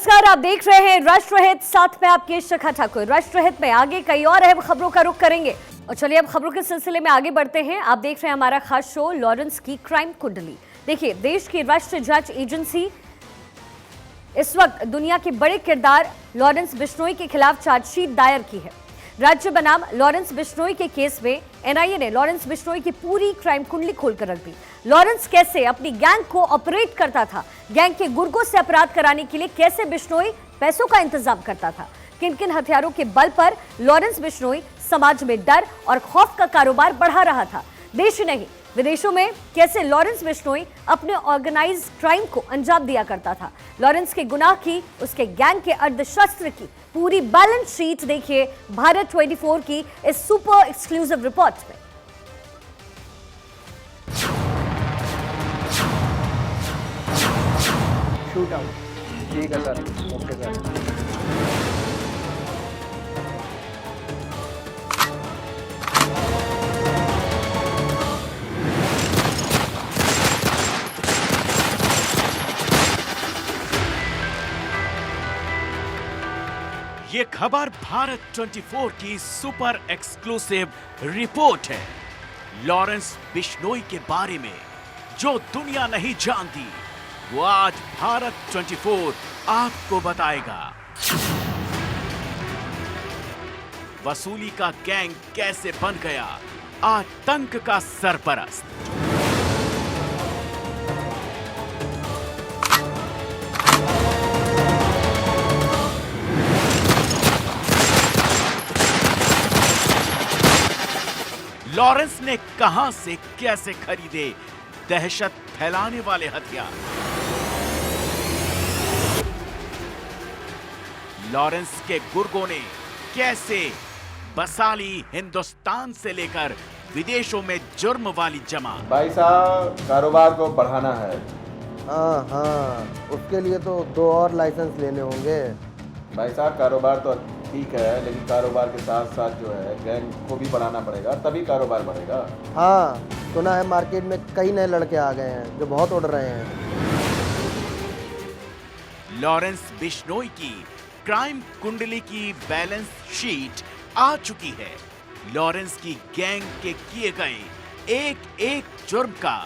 नमस्कार, आप देख रहे हैं राष्ट्रहित, साथ में आपके शिखा ठाकुर। राष्ट्रहित में आगे कई और अहम खबरों का रुख करेंगे और चलिए अब खबरों के सिलसिले में आगे बढ़ते हैं। आप देख रहे हैं हमारा खास शो लॉरेंस की क्राइम कुंडली। देखिए, देश की राष्ट्रीय जांच एजेंसी इस वक्त दुनिया के बड़े किरदार लॉरेंस बिश्नोई के खिलाफ चार्जशीट दायर की है। राज्य बनाम लॉरेंस बिश्नोई के केस में एनआईए ने लॉरेंस बिश्नोई की पूरी क्राइम कुंडली खोलकर रख दी। लॉरेंस कैसे अपनी गैंग को ऑपरेट करता था, गैंग के गुर्गों से अपराध कराने के लिए कैसे बिश्नोई पैसों का इंतजाम करता था, किन किन हथियारों के बल पर लॉरेंस बिश्नोई समाज में डर और खौफ का कारोबार बढ़ा रहा था। देश ही नहीं, विदेशों में कैसे लॉरेंस बिश्नोई अपने ऑर्गेनाइज्ड क्राइम को अंजाम दिया करता था। लॉरेंस के गुनाह की, उसके गैंग के अर्धशस्त्र की पूरी बैलेंस शीट देखिए भारत 24 की इस सुपर एक्सक्लूसिव रिपोर्ट में। Shoot out. ठीक है सर, ओके सर। ये खबर भारत 24 की सुपर एक्सक्लूसिव रिपोर्ट है। लॉरेंस बिश्नोई के बारे में जो दुनिया नहीं जानती, वो आज भारत 24 आपको बताएगा। वसूली का गैंग कैसे बन गया आतंक का सरपरस्त। लॉरेंस ने कहां से कैसे खरीदे दहशत फैलाने वाले हथियार। लॉरेंस के गुर्गों ने कैसे बसा ली हिंदुस्तान से लेकर विदेशों में जुर्म वाली जमा। भाई साहब, कारोबार को बढ़ाना है। हाँ, उसके लिए तो 2 और लाइसेंस लेने होंगे। भाई साहब, कारोबार तो ठीक है, लेकिन कारोबार के साथ साथ जो है गैंग को भी बढ़ाना पड़ेगा, तभी कारोबार बढ़ेगा। हाँ, सुना है मार्केट में कई नए लड़के आ गए हैं जो बहुत उड़ रहे हैं। लॉरेंस बिश्नोई की क्राइम कुंडली की बैलेंस शीट आ चुकी है। लॉरेंस की गैंग के किए गए एक एक जुर्म का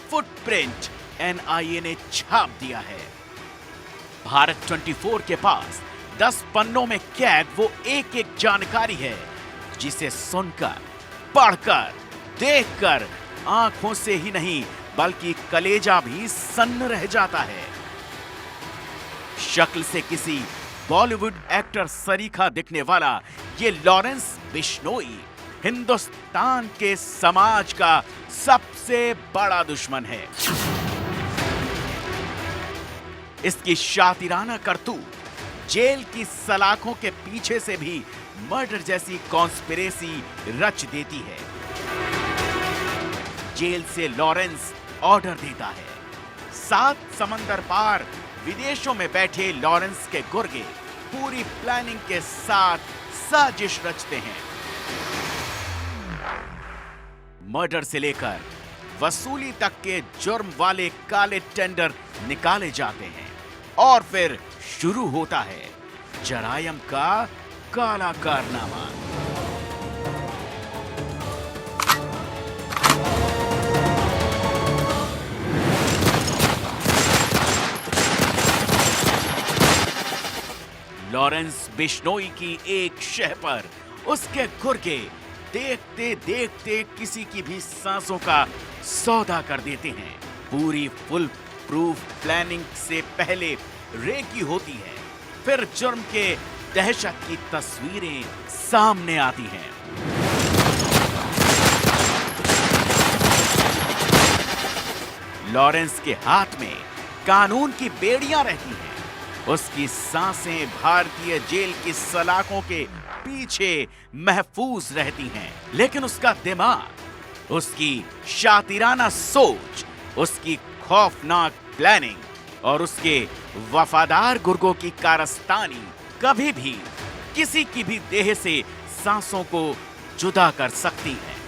फुटप्रिंट एनआईए ने छाप दिया है। भारत 24 के पास 10 पन्नों में कैद वो एक एक जानकारी है, जिसे सुनकर, पढ़कर, देखकर आंखों से ही नहीं बल्कि कलेजा भी सन्न रह जाता है। शक्ल से किसी बॉलीवुड एक्टर सरीखा दिखने वाला ये लॉरेंस बिश्नोई हिंदुस्तान के समाज का सबसे बड़ा दुश्मन है। इसकी शातिराना करतूत जेल की सलाखों के पीछे से भी मर्डर जैसी कॉन्स्पिरेसी रच देती है। जेल से लॉरेंस ऑर्डर देता है। 7 समंदर पार विदेशों में बैठे लॉरेंस के गुर्गे पूरी प्लानिंग के साथ साजिश रचते हैं। मर्डर से लेकर वसूली तक के जुर्म वाले काले टेंडर निकाले जाते हैं और फिर शुरू होता है जरायम का काला कारनामा। लॉरेंस बिश्नोई की एक शह पर उसके गुर्गे देखते देखते किसी की भी सांसों का सौदा कर देते हैं। पूरी फुल प्रूफ प्लानिंग से पहले रेकी होती है, फिर जुर्म के दहशत की तस्वीरें सामने आती हैं। लॉरेंस के हाथ में कानून की बेड़ियां रहती हैं। उसकी सांसें भारतीय जेल की सलाखों के पीछे महफूज रहती हैं, लेकिन उसका दिमाग, उसकी शातिराना सोच, उसकी खौफनाक प्लानिंग और उसके वफादार गुर्गों की कारस्तानी कभी भी किसी की भी देह से सांसों को जुदा कर सकती है।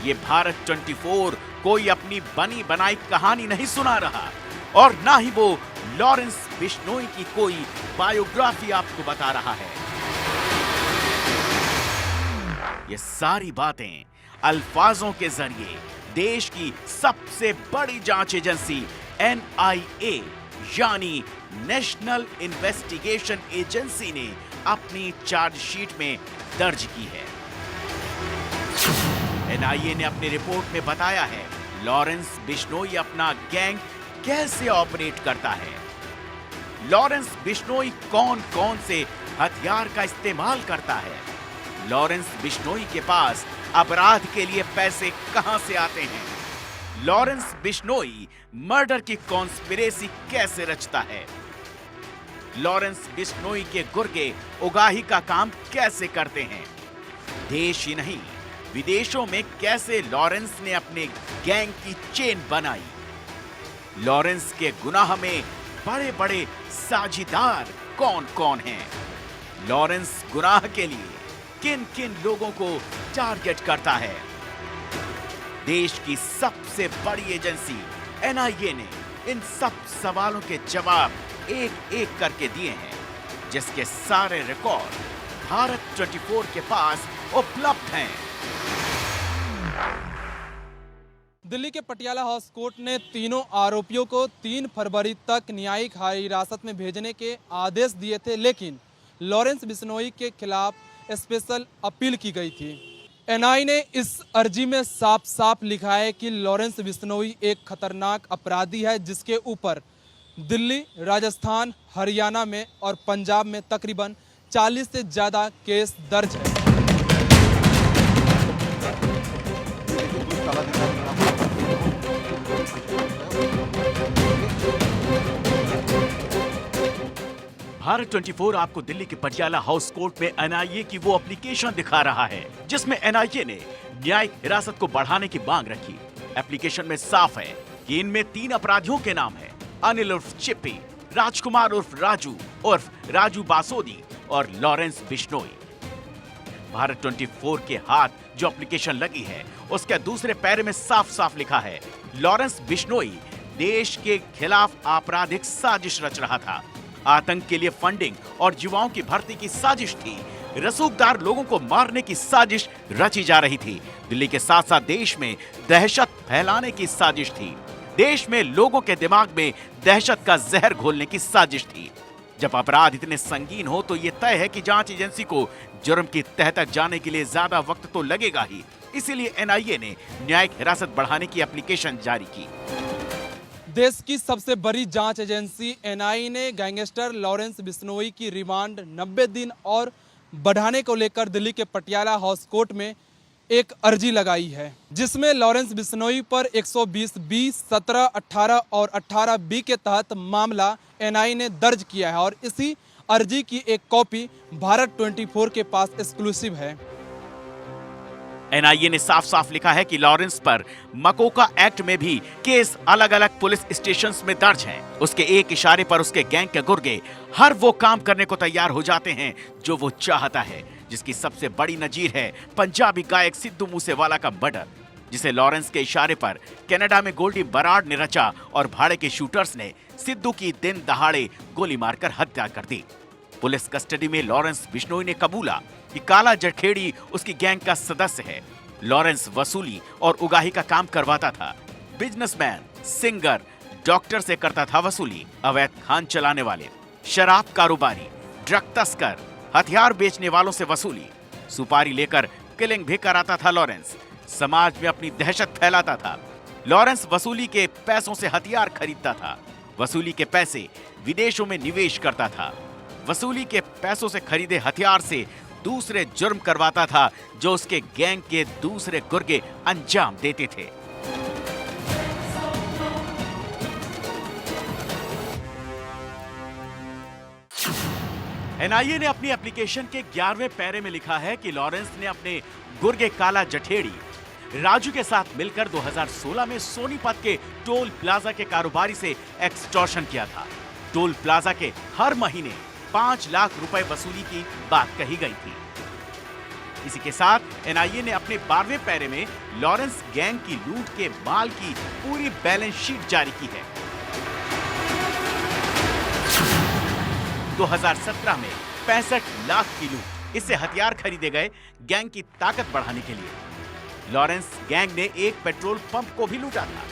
ये भारत 24 कोई अपनी बनी बनाई कहानी नहीं सुना रहा। और ना ही वो लॉरेंस बिश्नोई की कोई बायोग्राफी आपको बता रहा है। ये सारी बातें अल्फाजों के जरिए देश की सबसे बड़ी जांच एजेंसी NIA यानी नेशनल इन्वेस्टिगेशन एजेंसी ने अपनी चार्जशीट में दर्ज की है। NIA ने अपनी रिपोर्ट में बताया है लॉरेंस बिश्नोई अपना गैंग कैसे ऑपरेट करता है। लॉरेंस बिश्नोई कौन कौन से हथियार का इस्तेमाल करता है। लॉरेंस बिश्नोई के पास अपराध के लिए पैसे कहां से आते हैं। लॉरेंस बिश्नोई मर्डर की कॉन्स्पिरेसी कैसे रचता है। लॉरेंस बिश्नोई के गुर्गे उगाही का काम कैसे करते हैं। देश ही नहीं विदेशों में कैसे लॉरेंस ने अपने गैंग की चेन बनाई। लॉरेंस के गुनाह में बड़े बड़े साझीदार कौन कौन हैं। लॉरेंस गुनाह के लिए किन किन लोगों को टारगेट करता है। देश की सबसे बड़ी एजेंसी NIA ने इन सब सवालों के जवाब एक एक करके दिए हैं, जिसके सारे रिकॉर्ड भारत 24 के पास उपलब्ध हैं। दिल्ली के पटियाला हाउस कोर्ट ने तीनों आरोपियों को 3 फरवरी तक न्यायिक हिरासत में भेजने के आदेश दिए थे, लेकिन लॉरेंस बिश्नोई के खिलाफ स्पेशल अपील की गई थी। NIA ने इस अर्जी में साफ साफ लिखा है कि लॉरेंस बिश्नोई एक खतरनाक अपराधी है, जिसके ऊपर दिल्ली, राजस्थान, हरियाणा में और पंजाब में तकरीबन 40 से ज़्यादा केस दर्ज है। भारत 24 आपको दिल्ली के पटियाला हाउस कोर्ट में NIA की वो एप्लीकेशन दिखा रहा है जिसमें NIA ने न्यायिक हिरासत को बढ़ाने की मांग रखी। एप्लीकेशन में साफ है कि इनमें 3 अपराधियों के नाम है, अनिल उर्फ चिप्पी, राजकुमार उर्फ राजू बासोदी और लॉरेंस बिश्नोई। भारत 24 के हाथ जो एप्लीकेशन लगी है उसके दूसरे पैरे में साफ साफ लिखा है लॉरेंस बिश्नोई देश के खिलाफ आपराधिक साजिश रच रहा था। आतंक के लिए फंडिंग और युवाओं की भर्ती की साजिश थी। रसूखदार लोगों को मारने की साजिश रची जा रही थी। दिल्ली के साथ साथ देश में दहशत फैलाने की साजिश थी। देश में लोगों के दिमाग में दहशत का जहर घोलने की साजिश थी। जब अपराध इतने संगीन हो तो यह तय है कि जांच एजेंसी को जुर्म की तह तक जाने के लिए ज्यादा वक्त तो लगेगा ही। इसीलिए NIA ने न्यायिक हिरासत बढ़ाने की एप्लीकेशन जारी की। देश की सबसे बड़ी जांच एजेंसी NIA ने गैंगस्टर लॉरेंस बिश्नोई की रिमांड 90 दिन और बढ़ाने को लेकर दिल्ली के पटियाला हाउस कोर्ट में एक अर्जी लगाई है, जिसमें लॉरेंस बिश्नोई पर 120(b), 17, 18 और 18(b) के तहत मामला NIA ने दर्ज किया है और इसी अर्जी की एक कॉपी भारत 24 के पास एक्सक्लूसिव है। NIA ने साफ साफ लिखा है कि लॉरेंस पर मकोका एक्ट में भी केस अलग अलग पुलिस स्टेशंस में दर्ज हैं। उसके एक इशारे पर उसके गैंग के गुर्गे हर वो काम करने को तैयार हो जाते हैं जो वो चाहता है, जिसकी सबसे बड़ी नजीर है पंजाबी गायक सिद्धू मूसेवाला का मर्डर, जिसे लॉरेंस के इशारे पर कनाडा में गोल्डी बराड ने रचा और भाड़े के शूटर्स ने सिद्धू की दिन दहाड़े गोली मारकर हत्या कर दी। पुलिस कस्टडी में लॉरेंस बिश्नोई ने कबूला कि काला जखेड़ी उसकी गैंग का सदस्य है। लॉरेंस वसूली और उगाही का काम करवाता था। बिजनेसमैन, सिंगर, डॉक्टर से करता था वसूली। अवैध खान चलाने वाले, शराब कारोबारी, ड्रग तस्कर, हथियार बेचने वालों से वसूली। सुपारी लेकर किलिंग भी कराता था लॉरेंस। समाज में अपनी दहशत फैलाता था। लॉरेंस वसूली के पैसों से हथियार खरीदता था। वसूली के पैसे विदेशों में निवेश करता था। वसूली के पैसों से खरीदे हथियार से दूसरे जुर्म करवाता था जो उसके गैंग के दूसरे गुर्गे अंजाम देते थे। NIA ने अपनी एप्लीकेशन के 11वें पैरे में लिखा है कि लॉरेंस ने अपने गुर्गे काला जठेड़ी राजू के साथ मिलकर 2016 में सोनीपत के टोल प्लाजा के कारोबारी से एक्सटॉर्शन किया था। टोल प्लाजा के हर महीने 5 लाख रुपए वसूली की बात कही गई थी। इसी के साथ NIA ने अपने 12वें पैरे में लॉरेंस गैंग की लूट के माल की पूरी बैलेंस शीट जारी की है। 2017 में 65 लाख की लूट। इससे हथियार खरीदे गए गैंग की ताकत बढ़ाने के लिए। लॉरेंस गैंग ने एक पेट्रोल पंप को भी लूटा था।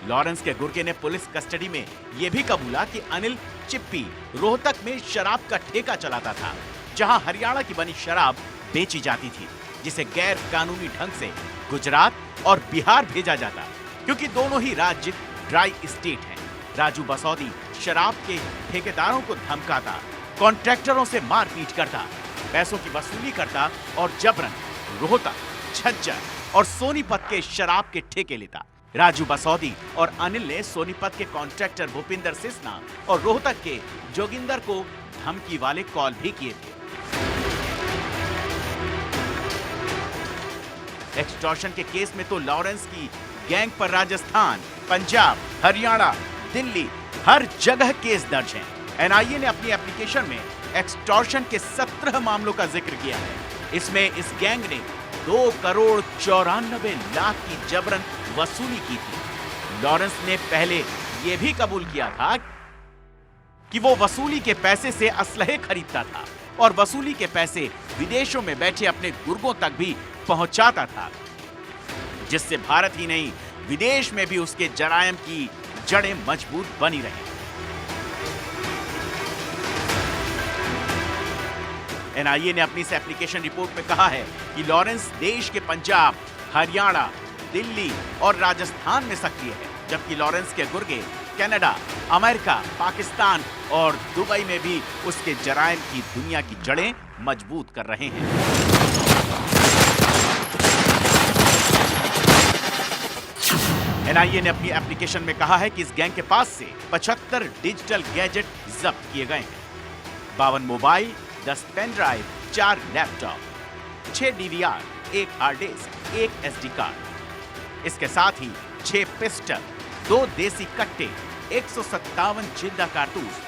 लॉरेंस के गुर्गे ने पुलिस कस्टडी में यह भी कबूला कि अनिल चिप्पी रोहतक में शराब का ठेका चलाता था, जहां हरियाणा की बनी शराब बेची जाती थी, जिसे गैर कानूनी ढंग से गुजरात और बिहार भेजा जाता, क्योंकि दोनों ही राज्य ड्राई स्टेट हैं। राजू बसौदी शराब के ठेकेदारों को धमकाता, कॉन्ट्रैक्टरों से मारपीट करता, पैसों की वसूली करता और जबरन रोहतक, झज्जर और सोनीपत के शराब के ठेके लेता। राजू बसौदी और अनिल ने सोनीपत के कॉन्ट्रैक्टर भूपिंदर सिसना और रोहतक के जोगिंदर को धमकी वाले कॉल भी किए थे। एक्सटॉर्शन के केस में तो लॉरेंस की गैंग पर राजस्थान, पंजाब, हरियाणा, दिल्ली हर जगह केस दर्ज हैं। एनआईए ने अपनी एप्लीकेशन में एक्सटॉर्शन के 17 मामलों का जिक्र किया है। इसमें इस गैंग ने 2 करोड़ 94 लाख की जबरन वसूली की थी। लॉरेंस ने पहले यह भी कबूल किया था कि वो वसूली के पैसे से असलहे खरीदता था और वसूली के पैसे विदेशों में बैठे अपने गुर्गों तक भी पहुंचाता था, जिससे भारत ही नहीं विदेश में भी उसके जरायम की जड़ें मजबूत बनी रही। एनआईए ने अपनी इस एप्लीकेशन रिपोर्ट में कहा है कि लॉरेंस देश के पंजाब, हरियाणा, दिल्ली और राजस्थान में सक्रिय है, जबकि लॉरेंस के गुर्गे कनाडा, अमेरिका, पाकिस्तान और दुबई में भी उसके जरायम की दुनिया की जड़ें मजबूत कर रहे हैं। एनआईए ने अपनी एप्लीकेशन में कहा है कि इस गैंग के पास से 75 डिजिटल गैजेट जब्त किए गए हैं। 52 mobile, 10 pen drive, 4 laptop, 6 DVR, 1 hard disk, 1 SD card. इसके साथ ही 6 पिस्टल, 2 देसी कट्टे, 157 जिंदा कारतूस,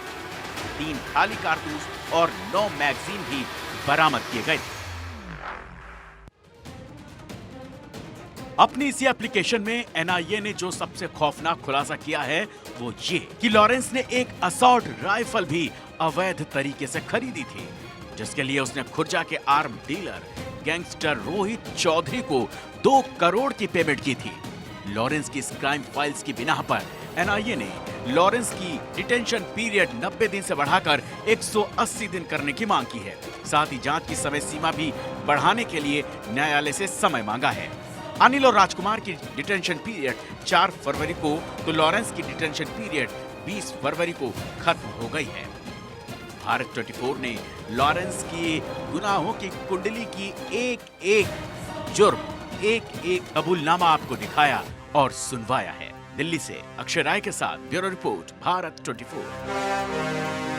3 खाली कारतूस और 9 मैगजीन भी बरामद किए गए थे। अपनी इसी एप्लीकेशन में एनआईए ने जो सबसे खौफनाक खुलासा किया है वो ये कि लॉरेंस ने एक असॉल्ट राइफल भी अवैध तरीके से खरीदी थी, जिसके लिए उसने खुर्जा के arm dealer gangster Rohit Chaudhary को 2 करोड़ की पेमेंट की थी। लॉरेंस की इस क्राइम फाइल्स की बिना पर एनआईए ने लॉरेंस की डिटेंशन पीरियड 90 दिन से बढ़ाकर 180 दिन करने की मांग की है। साथ ही जांच की समय सीमा भी बढ़ाने के लिए न्यायालय से समय मांगा है। अनिल और राजकुमार की डिटेंशन पीरियड 4 फरवरी को तो लॉरेंस की डिटेंशन पीरियड 20 फरवरी को खत्म हो गई है। भारत 24 ने लॉरेंस की गुनाहों की कुंडली की एक-एक जुर्म, एक-एक कबूलनामा आपको दिखाया और सुनवाया है। दिल्ली से अक्षय राय के साथ ब्यूरो रिपोर्ट, भारत 24।